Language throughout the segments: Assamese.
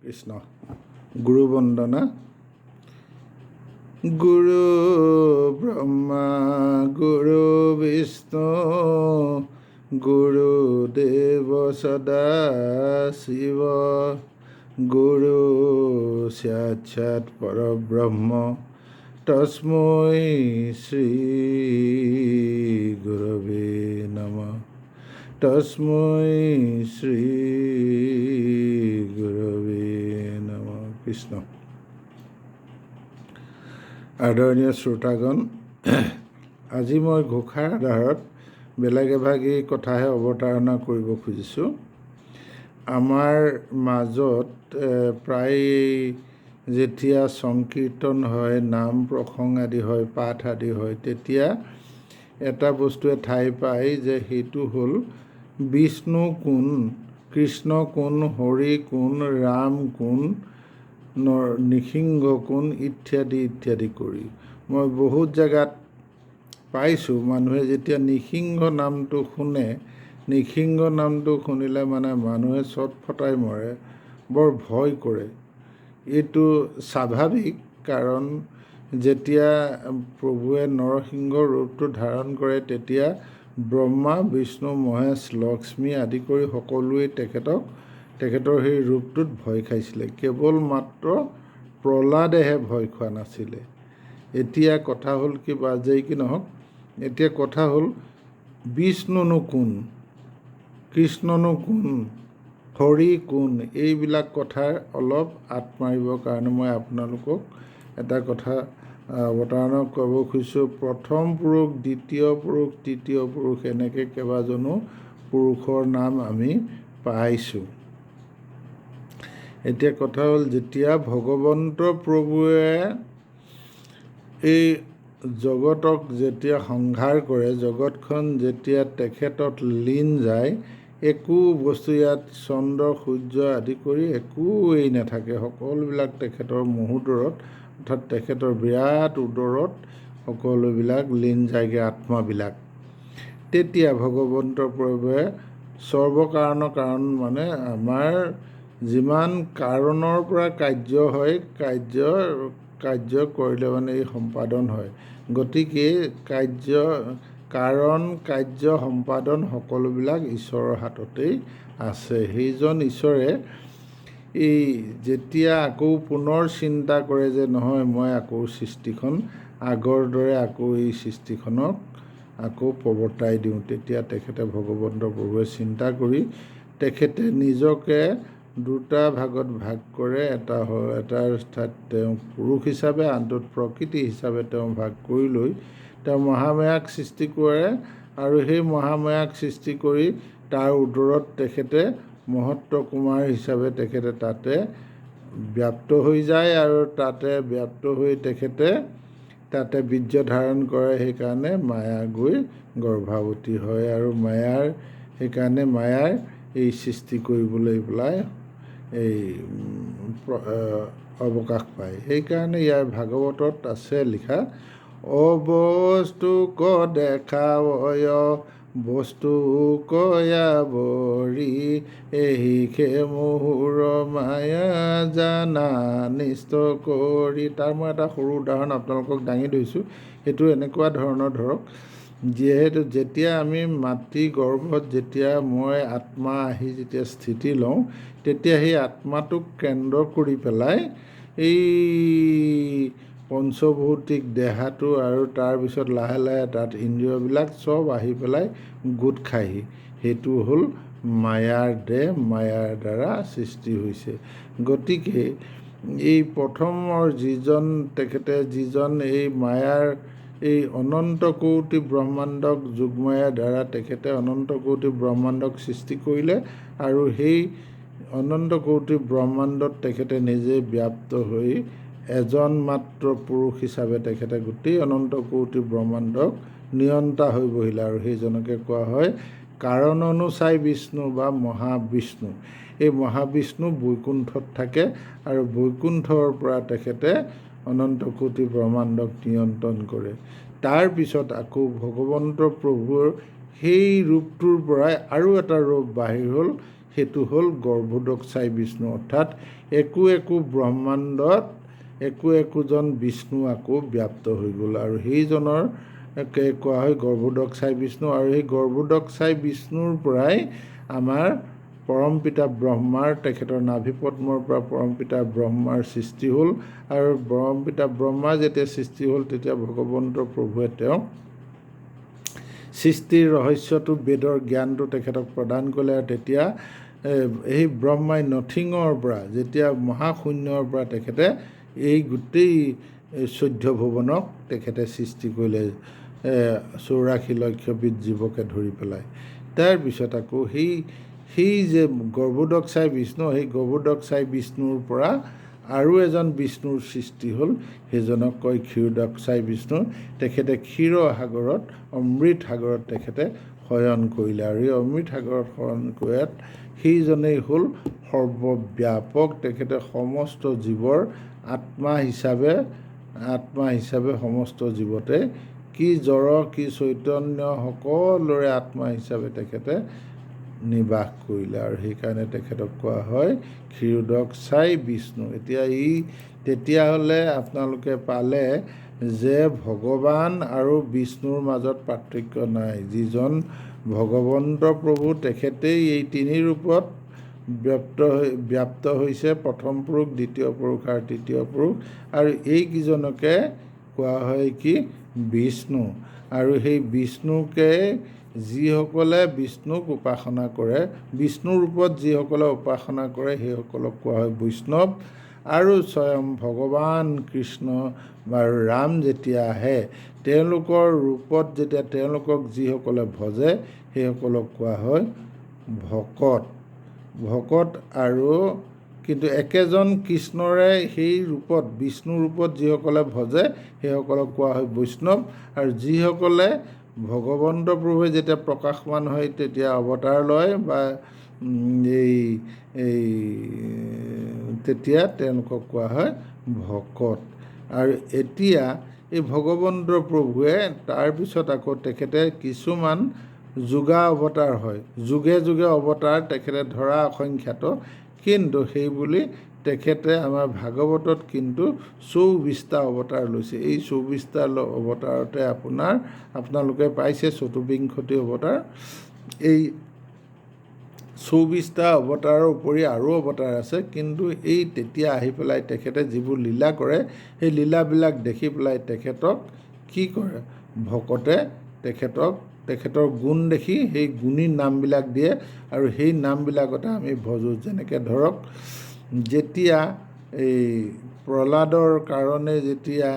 কৃষ্ণ। গুৰু বন্দনা। গুৰু ব্ৰহ্মা গুৰু বিষ্ণু গুৰুদেৱ সদা শিৱ গুৰু সাক্ষাৎ পৰব্ৰহ্ম তস্मै শ্ৰী গুৰৱে নমঃ। তস্मै শ্ৰী গুৰৱে নমঃ। কৃষ্ণ। আদৰণীয় শ্ৰোতাগণ, আজি মই ঘোষাৰ আধাৰত বেলেগ এভাগী কথাহে অৱতাৰণা কৰিব খুজিছোঁ। আমাৰ মাজত প্ৰায় যেতিয়া সংকীৰ্তন হয়, নাম প্ৰসংগ আদি হয়, পাঠ আদি হয়, তেতিয়া এটা বস্তুৱে ঠাই পায় যে সেইটো হ'ল বিষ্ণু কোন, কৃষ্ণ কোন, হৰি কোন, ৰাম কোন, নৃসিংহ কোন ইত্যাদি ইত্যাদি কৰি মই বহুত জেগাত পাইছোঁ। মানুহে যেতিয়া নৃসিংহ নামটো শুনে, নৃসিংহ নামটো শুনিলে মানে মানুহে চটফটাই মৰে, বৰ ভয় কৰে। এইটো স্বাভাৱিক, কাৰণ যেতিয়া প্ৰভুৱে নৰসিংহ ৰূপটো ধাৰণ কৰে তেতিয়া ব্ৰহ্মা, বিষ্ণু, মহেশ, লক্ষ্মী আদি কৰি সকলোৱে তেখেতৰ সেই ৰূপটোত ভয় খাইছিলে। কেৱল মাত্ৰ প্ৰহ্লাদেহে ভয় খোৱা নাছিলে। এতিয়া কথা হ'ল কি, বা যেই কি নহওক, এতিয়া কথা হ'ল বিষ্ণুনো কোন, কৃষ্ণনো কোন, হৰি কোন, এইবিলাক কথাৰ অলপ আঁত মাৰিবৰ কাৰণে মই আপোনালোকক এটা কথা অৱতাৰণা কৰিব খুজিছোঁ। প্ৰথম পুৰুষ, দ্বিতীয় পুৰুষ, তৃতীয় পুৰুষ, এনেকৈ কেইবাজনো পুৰুষৰ নাম আমি পাইছোঁ। এতিয়া কথা হ'ল, যেতিয়া ভগৱন্ত প্ৰভুৱে এই জগতক যেতিয়া সংহাৰ কৰে, জগতখন যেতিয়া তেখেতত লীন যায়, একো বস্তু ইয়াত চন্দ্ৰ সূৰ্য আদি কৰি একোৱেই নাথাকে। সকলোবিলাক তেখেতৰ মহোদৰত, অৰ্থাৎ তেখেতৰ বিৰাট উদৰত সকলোবিলাক লীন যায়গৈ আত্মাবিলাক। তেতিয়া ভগৱন্ত প্ৰভুৱে সৰ্বকাৰণৰ কাৰণ, মানে আমাৰ যিমান কাৰণৰ পৰা কাৰ্য হয়, কাৰ্য কৰিলে মানে এই সম্পাদন হয়। গতিকে কাৰণ কাৰ্য সম্পাদন সকলোবিলাক ঈশ্বৰৰ হাততেই আছে। সেইজন ঈশ্বৰে এই যেতিয়া আকৌ পুনৰ চিন্তা কৰে যে নহয়, মই আকৌ সৃষ্টিখন আগৰ দৰে আকৌ এই সৃষ্টিখনক আকৌ প্ৰৱৰ্তাই দিওঁ, তেতিয়া তেখেতে ভগৱন্ত প্ৰভুৱে চিন্তা কৰি তেখেতে নিজকে দুটা ভাগত ভাগ কৰে। এটাৰ ঠাইত তেওঁ পুৰুষ হিচাপে, আনটোত প্ৰকৃতি হিচাপে তেওঁ ভাগ কৰি লৈ তেওঁ মহামায়াক সৃষ্টি কৰে, আৰু সেই মহামায়াক সৃষ্টি কৰি তাৰ উদৰত তেখেতে মহত্ব কুমাৰ হিচাপে তেখেতে তাতে ব্যাপ্ত হৈ যায়, আৰু তাতে ব্যাপ্ত হৈ তেখেতে তাতে বীৰ্য ধাৰণ কৰে। সেইকাৰণে মায়া গৈ গৰ্ভাৱতী হয়, আৰু সেইকাৰণে মায়াৰ এই সৃষ্টি কৰিবলৈ পেলাই এই অৱকাশ পায়। সেইকাৰণে ইয়াৰ ভাগৱতত আছে লিখা, অবস্তুক দেখাৱয় বস্তু কয়াবৰি এহি খে মোহৰ মায়া জানা নিষ্ট কৰি। তাৰ মই এটা সৰু উদাহৰণ আপোনালোকক দাঙি ধৰিছোঁ। সেইটো এনেকুৱা ধৰণৰ, ধৰক যিহেতু যেতিয়া আমি মাতৃ গৰ্ভত যেতিয়া মই আত্মা আহি যেতিয়া স্থিতি লওঁ, তেতিয়া সেই আত্মাটোক কেন্দ্ৰ কৰি পেলাই এই পঞ্চভৌতিক দেহাটো, আৰু তাৰপিছত লাহে লাহে তাত ইন্দ্ৰিয়বিলাক চব আহি পেলাই গোট খায়হি। সেইটো হ'ল মায়াৰ দেহ, মায়াৰ দ্বাৰা সৃষ্টি হৈছে। গতিকে এই প্ৰথমৰ যিজন এই মায়াৰ এই অনন্ত কোটি ব্ৰহ্মাণ্ডক যোগমায়াৰ দ্বাৰা তেখেতে অনন্ত কোটি ব্ৰহ্মাণ্ডক সৃষ্টি কৰিলে, আৰু সেই অনন্ত কোটি ব্ৰহ্মাণ্ডত তেখেতে নিজে ব্যাপ্ত হৈ এজন মাত্ৰ পুৰুষ হিচাপে তেখেতে গোটেই অনন্ত কোটি ব্ৰহ্মাণ্ডক নিয়ন্তা হৈ বহিলে, আৰু সেইজনকে কোৱা হয় কাৰণ অনুচায়ী বিষ্ণু বা মহাবিষ্ণু। এই মহাবিষ্ণু বৈকুণ্ঠত থাকে, আৰু বৈকুণ্ঠৰ পৰা তেখেতে অনন্ত কোটি ব্ৰহ্মাণ্ডক নিয়ন্ত্ৰণ কৰে। তাৰপিছত আকৌ ভগৱন্ত প্ৰভুৰ সেই ৰূপটোৰ পৰাই আৰু এটা ৰূপ বাহিৰ হ'ল, সেইটো হ'ল গৰ্ভোদকচাই বিষ্ণু, অৰ্থাৎ একো একো ব্ৰহ্মাণ্ডত একো একোজন বিষ্ণু আকৌ ব্যাপ্ত হৈ গ'ল, আৰু সেইজনৰ কোৱা হয় গৰ্ভোদকচাই বিষ্ণু। আৰু সেই গৰ্ভোদকচাই বিষ্ণুৰ পৰাই আমাৰ পৰমপিতা ব্ৰহ্মাৰ, তেখেতৰ নাভিপদ্মৰ পৰা পৰমপিতা ব্ৰহ্মাৰ সৃষ্টি হ'ল। আৰু পৰমপিতা ব্ৰহ্মা যেতিয়া সৃষ্টি হ'ল তেতিয়া ভগৱন্ত প্ৰভুৱে তেওঁক সৃষ্টিৰ ৰহস্যটো, বেদৰ জ্ঞানটো তেখেতক প্ৰদান কৰিলে। আৰু তেতিয়া এই ব্ৰহ্মাই নথিঙৰ পৰা, যেতিয়া মহাশূন্যৰ পৰা তেখেতে এই গোটেই 14 ভুৱনক তেখেতে সৃষ্টি কৰিলে, 84 লক্ষবিধ জীৱকে ধৰি পেলাই। তাৰপিছত আকৌ সেই যে গৰ্ভোদকচাই বিষ্ণু, সেই গৰ্ভোদকচাই বিষ্ণুৰ পৰা আৰু এজন বিষ্ণুৰ সৃষ্টি হ'ল, সেইজনক কয় ক্ষীৰোদকচাই বিষ্ণু। তেখেতে ক্ষীৰ সাগৰত, অমৃত সাগৰত তেখেতে শয়ন কৰিলে, আৰু এই অমৃত সাগৰত শয়ন কৰাত সেইজনেই হ'ল সৰ্বব্যাপক। তেখেতে সমস্ত জীৱৰ আত্মা হিচাপে সমস্ত জীৱতে কি জড় কি চৈতন্য সকলোৰে আত্মা হিচাপে তেখেতে নিবাস কৰিলে, আৰু সেইকাৰণে তেখেতক কোৱা হয় ক্ষীৰোদকচাই বিষ্ণু। তেতিয়াহ'লে আপোনালোকে পালে যে ভগৱান আৰু বিষ্ণুৰ মাজত পাৰ্থক্য নাই। যিজন ভগৱন্ত প্ৰভু তেখেতেই এই তিনি ৰূপত ব্যাপ্ত হৈছে, প্ৰথম পুৰুষ, দ্বিতীয় পুৰুষ আৰু তৃতীয় পুৰুষ, আৰু এইকেইজনকে কোৱা হয় কি বিষ্ণু। আৰু সেই বিষ্ণুকে যিসকলে বিষ্ণুক উপাসনা কৰে, বিষ্ণুৰ ৰূপত যিসকলে উপাসনা কৰে, সেইসকলক কোৱা হয় বৈষ্ণৱ। আৰু স্বয়ং ভগৱান কৃষ্ণ আৰু ৰাম যেতিয়া আহে, তেওঁলোকৰ ৰূপত যেতিয়া তেওঁলোকক যিসকলে ভজে, সেইসকলক কোৱা হয় ভকত। আৰু কিন্তু একেজন কৃষ্ণৰে সেই ৰূপত, বিষ্ণু ৰূপত যিসকলে ভজে, সেইসকলক কোৱা হয় বৈষ্ণৱ। আৰু যিসকলে ভগৱন্ত প্ৰভুৱে যেতিয়া প্ৰকাশমান হয়, তেতিয়া অৱতাৰ লয়, বা তেতিয়া তেওঁলোকক কোৱা হয় ভকত। আৰু এতিয়া এই ভগৱন্ত প্ৰভুৱে তাৰপিছত আকৌ তেখেতে কিছুমান যোগা অৱতাৰ হয়, যুগে যুগে অৱতাৰ তেখেতে ধৰা অসংখ্যাত, কিন্তু সেইবুলি তেখেতে আমাৰ ভাগৱতত কিন্তু 24টা অৱতাৰ লৈছে। এই 24টা অৱতাৰতে আপোনালোকে পাইছে 24 অৱতাৰ। এই 24টা অৱতাৰৰ উপৰি আৰু অৱতাৰ আছে, কিন্তু এই তেতিয়া আহি পেলাই তেখেতে যিবোৰ লীলা কৰে, সেই লীলাবিলাক দেখি পেলাই তেখেতক কি কৰে, ভকতে তেখেতৰ গুণ দেখি সেই গুণী নামবিলাক দিয়ে, আৰু সেই নামবিলাকতে আমি ভজোঁ। যেনেকৈ ধৰক, যেতিয়া এই প্ৰহ্লাদৰ কাৰণে যেতিয়া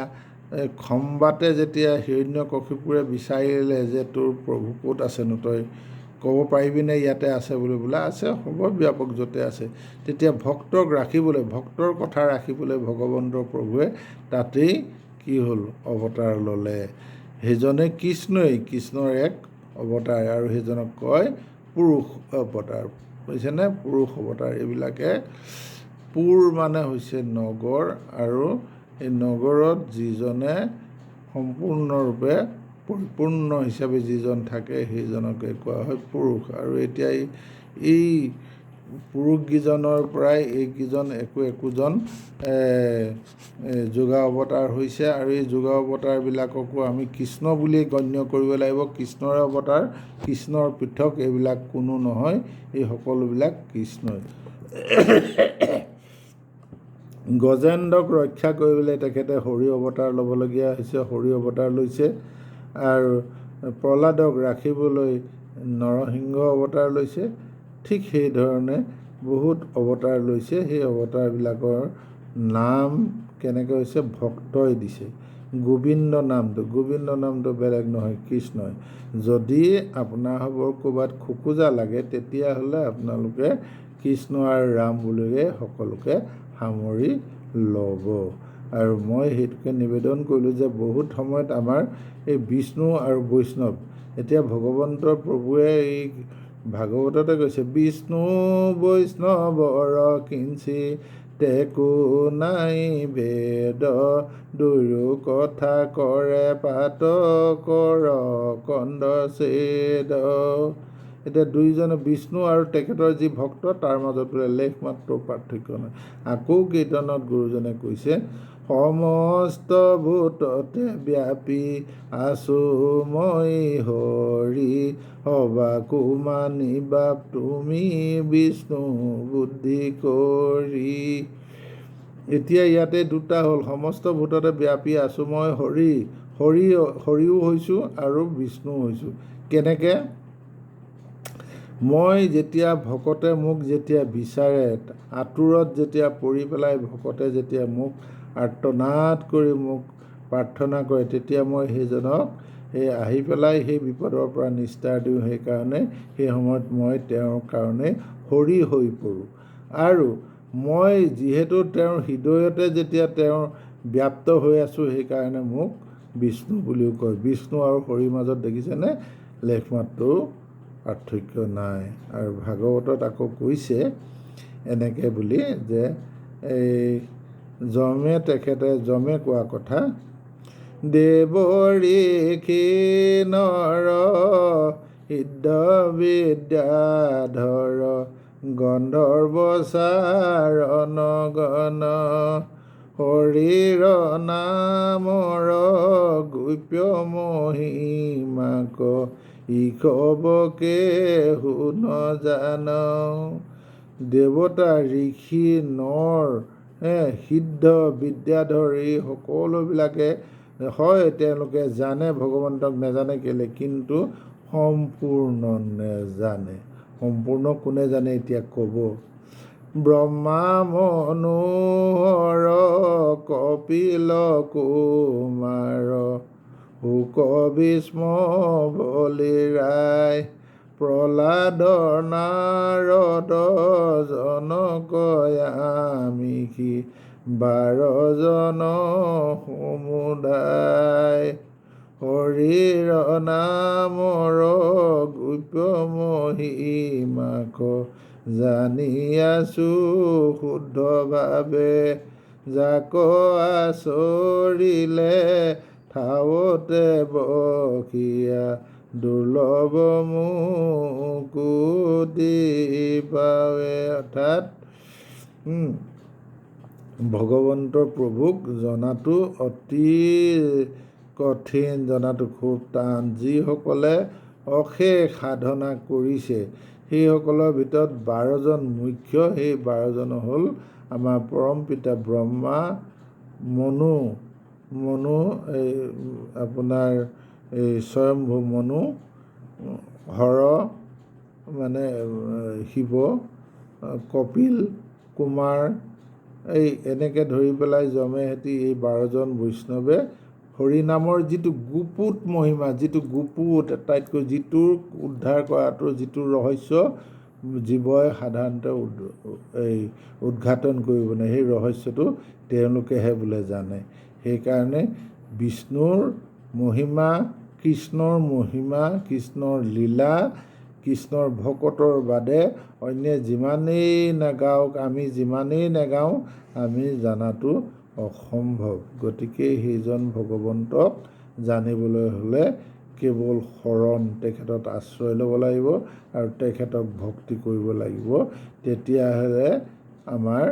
খম্বাতে যেতিয়া হিৰণ্যকশিপুৰে বিচাৰিলে যে তোৰ প্ৰভু ক'ত আছেনো, তই ক'ব পাৰিবিনে ইয়াতে আছে বুলি? বোলে আছে, সৰ্বব্যাপক য'তে আছে। তেতিয়া ভক্তৰ কথা ৰাখিবলৈ ভগৱন্ত প্ৰভুৱে তাতেই কি হ'ল, অৱতাৰ ল'লে। সেইজনে কৃষ্ণৰ এক অৱতাৰ, আৰু সেইজনক কয় পুৰুষ অৱতাৰ। বুজিছেনে? পুৰুষ অৱতাৰ। এইবিলাকে পুৰ মানে হৈছে নগৰ, আৰু এই নগৰত যিজনে সম্পূৰ্ণৰূপে পৰিপূৰ্ণ হিচাপে যিজন থাকে, সেইজনকে কোৱা হয় পুৰুষ। আৰু এতিয়া এই পুৰুষকেইজনৰ পৰাই এইকেইজন একোজন যোগা অৱতাৰ হৈছে, আৰু এই যোগা অৱতাৰবিলাককো আমি কৃষ্ণ বুলিয়েই গণ্য কৰিব লাগিব। কৃষ্ণৰে অৱতাৰ, কৃষ্ণৰ পৃথক এইবিলাক কোনো নহয়, এই সকলোবিলাক কৃষ্ণই। গজেন্দ্ৰক ৰক্ষা কৰিবলৈ তেখেতে হৰি অৱতাৰ ল'বলগীয়া হৈছে, হৰি অৱতাৰ লৈছে। আৰু প্ৰহ্লাদক ৰাখিবলৈ নৰসিংহ অৱতাৰ লৈছে। ঠিক সেইধৰণে বহুত অৱতাৰ লৈছে। সেই অৱতাৰবিলাকৰ নাম কেনেকৈ হৈছে, ভক্তই দিছে। গোবিন্দ নামটো বেলেগ নহয়, কৃষ্ণই। যদি আপোনাৰবোৰ ক'ৰবাত খোকোজা লাগে, তেতিয়াহ'লে আপোনালোকে কৃষ্ণ আৰু ৰাম বুলিয়ে সকলোকে সামৰি ল'ব। আৰু মই সেইটোকে নিবেদন কৰিলোঁ যে বহুত সময়ত আমাৰ এই বিষ্ণু আৰু বৈষ্ণৱ, এতিয়া ভগৱন্ত প্ৰভুৱে এই ভাগৱততে কৈছে, বিষ্ণু বৈষ্ণৱৰ কিঞ্চি তেকো নাই ভেদ, দুয়ো কথা কৰে পাত কৰ কণ্ড ছেদ। এতিয়া দুইজনে বিষ্ণু আৰু তেখেতৰ যি ভক্ত তাৰ মাজত বোলে লেখ মাত্ৰ পাৰ্থক্য নাই। আকৌ কীৰ্তনত গুৰুজনে কৈছে, সমস্ত ভূততে ব্যাপী আছো মই হৰি, সবাকো মানিবা তুমি বিষ্ণু বুদ্ধি কৰি। এতিয়া ইয়াতে দুটা হ'ল, সমস্ত ভূততে ব্যাপী আছো মই হৰিও হৈছোঁ আৰু বিষ্ণু হৈছোঁ। কেনেকৈ? মই যেতিয়া ভকতে মোক যেতিয়া বিচাৰে, আঁতৰত যেতিয়া পৰি পেলাই ভকতে যেতিয়া মোক আৰ্তনাদ কৰি মোক প্ৰাৰ্থনা কৰে, তেতিয়া মই সেইজনক আহি পেলাই সেই বিপদৰ পৰা নিস্তাৰ দিওঁ। সেইকাৰণে সেই সময়ত মই তেওঁৰ কাৰণে হৰি হৈ পৰোঁ। আৰু মই যিহেতু তেওঁৰ হৃদয়তে যেতিয়া তেওঁৰ ব্যাপ্ত হৈ আছোঁ, সেইকাৰণে মোক বিষ্ণু বুলিও কয়। বিষ্ণু আৰু হৰিৰ মাজত দেখিছেনে লেখমাত্ৰও পাৰ্থক্য নাই। আৰু ভাগৱতত আকৌ কৈছে এনেকৈ বুলি যে যমে কোৱা কথা, দেৱৰী নৰ সিদ্ধ বিদ্যাধৰ, গন্ধৰ্ব চাৰণ গণ, হৰিৰ নামৰ গোপ্য মহিমাক, ইখবকে শুন জান। দেৱতা, ঋষি, নৰ, সিদ্ধ, বিদ্যাধৰ, এই সকলোবিলাকে হয় তেওঁলোকে জানে ভগৱন্তক, নেজানে কেলে, কিন্তু সম্পূৰ্ণ নেজানে। সম্পূৰ্ণ কোনে জানে এতিয়া ক'ব। ব্ৰহ্মা মনোহৰ কপিল কুমাৰ, শুক ভীষ্ম বলি ৰায়, প্ৰহ্লাদ নাৰদ জনক আমিষি, 12জন সমুদায়, হৰিৰ নামৰ গোপ্য মহিমাক, জানি আছো শুদ্ধভাৱে, যাক আচৰিলে ঠাৱতে বসিয়া, দুৰ্লভ মুকুতি পাৱে। অৰ্থাৎ ভগৱন্তৰ প্ৰভুক জনাটো অতি কঠিন, জনাটো খুব টান। যিসকলে অশেষ সাধনা কৰিছে সেইসকলৰ ভিতৰত 12জন মুখ্য, সেই 12জন হ'ল আমাৰ পৰম পিতা ব্ৰহ্মা, মনু আপোনাৰ স্বয়ম্ভু মনু, হৰ মানে শিৱ, কপিল, কুমাৰ, এনেকৈ ধৰি পেলাই যমেহেঁতি এই 12জন বৈষ্ণৱে হৰিনামৰ যিটো গুপুত মহিমা, যিটো গুপুত আটাইতকৈ, যিটোৰ উদ্ধাৰ কৰাটোৰ যিটো ৰহস্য জীৱই সাধাৰণতে উদঘাটন কৰিব নোৱাৰে, সেই ৰহস্যটো তেওঁলোকেহে বোলে জানে। সেইকাৰণে বিষ্ণুৰ মহিমা, কৃষ্ণৰ লীলা, কৃষ্ণৰ ভকতৰ বাদে অন্যে যিমানেই নাগাওক, আমি যিমানেই নাগাওঁ, আমি জানাটো অসম্ভৱ। গতিকে সেইজন ভগৱন্তক জানিবলৈ হ'লে কেৱল শৰণ, তেখেতত আশ্ৰয় ল'ব লাগিব আৰু তেখেতক ভক্তি কৰিব লাগিব। তেতিয়াহ'লে আমাৰ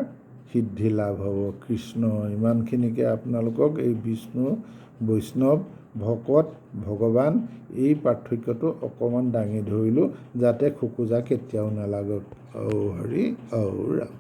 সিদ্ধি লাভ হ'ব। কৃষ্ণ, ইমানখিনিকে আপোনালোকক এই বিষ্ণু, বৈষ্ণৱ, ভকত, ভগৱান এই পাৰ্থক্যটো অকণমান দাঙি ধৰিলোঁ, যাতে খোকোজা কেতিয়াও নালাগক। ঔ হৰি ঔ ৰাম।